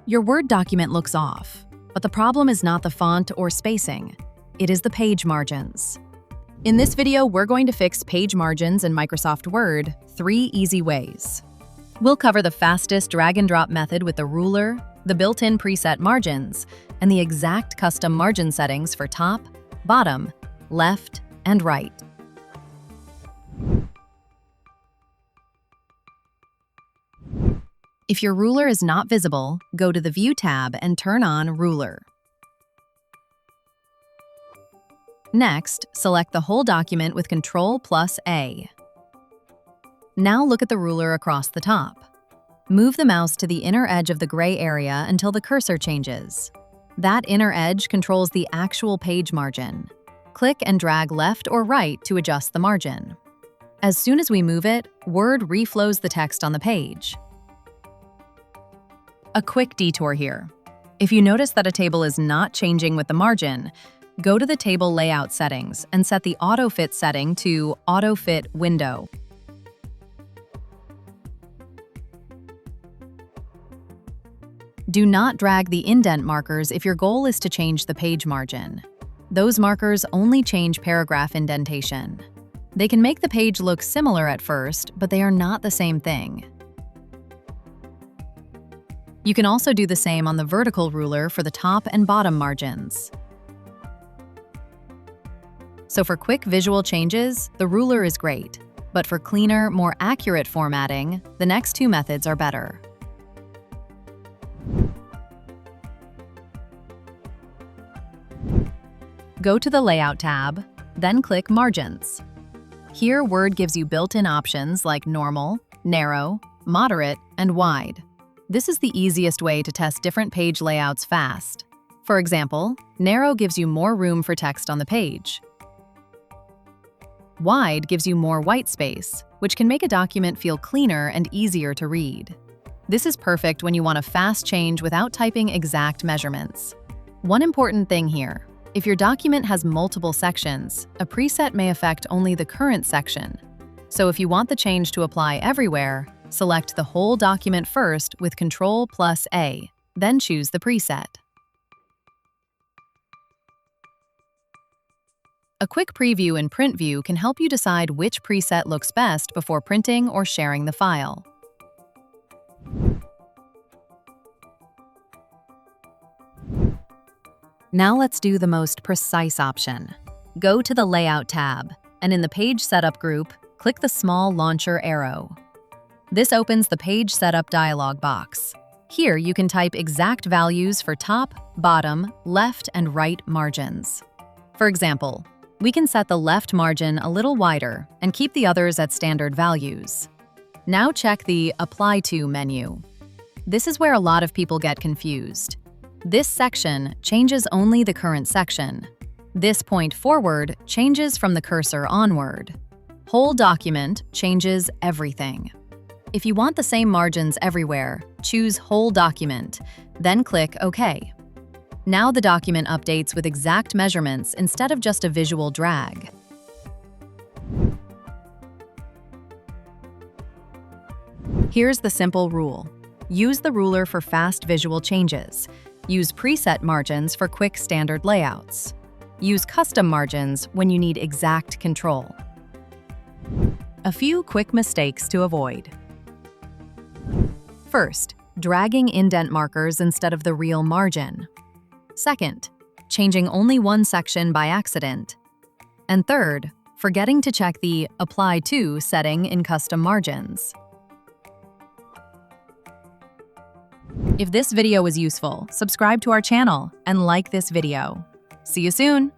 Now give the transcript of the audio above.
Your Word document looks off, but the problem is not the font or spacing. It is the page margins. In this video, we're going to fix page margins in Microsoft Word 3 easy ways. We'll cover the fastest drag-and-drop method with the ruler, the built-in preset margins, and the exact custom margin settings for top, bottom, left, and right. If your ruler is not visible, go to the View tab and turn on Ruler. Next, select the whole document with Ctrl+A. Now look at the ruler across the top. Move the mouse to the inner edge of the gray area until the cursor changes. That inner edge controls the actual page margin. Click and drag left or right to adjust the margin. As soon as we move it, Word reflows the text on the page. A quick detour here. If you notice that a table is not changing with the margin, go to the table layout settings and set the Auto Fit setting to Auto Fit Window. Do not drag the indent markers if your goal is to change the page margin. Those markers only change paragraph indentation. They can make the page look similar at first, but they are not the same thing. You can also do the same on the vertical ruler for the top and bottom margins. So for quick visual changes, the ruler is great, but for cleaner, more accurate formatting, the next two methods are better. Go to the Layout tab, then click Margins. Here, Word gives you built-in options like normal, narrow, moderate, and wide. This is the easiest way to test different page layouts fast. For example, narrow gives you more room for text on the page. Wide gives you more white space, which can make a document feel cleaner and easier to read. This is perfect when you want a fast change without typing exact measurements. One important thing here: if your document has multiple sections, a preset may affect only the current section. So if you want the change to apply everywhere, select the whole document first with Ctrl+A, then choose the preset. A quick preview in Print View can help you decide which preset looks best before printing or sharing the file. Now let's do the most precise option. Go to the Layout tab, and in the Page Setup group, click the small launcher arrow. This opens the Page Setup dialog box. Here you can type exact values for top, bottom, left, and right margins. For example, we can set the left margin a little wider and keep the others at standard values. Now check the Apply To menu. This is where a lot of people get confused. This section changes only the current section. This point forward changes from the cursor onward. Whole document changes everything. If you want the same margins everywhere, choose Whole Document, then click OK. Now the document updates with exact measurements instead of just a visual drag. Here's the simple rule. Use the ruler for fast visual changes. Use preset margins for quick standard layouts. Use custom margins when you need exact control. A few quick mistakes to avoid. First, dragging indent markers instead of the real margin. Second, changing only one section by accident. And third, forgetting to check the Apply To setting in custom margins. If this video was useful, subscribe to our channel and like this video. See you soon!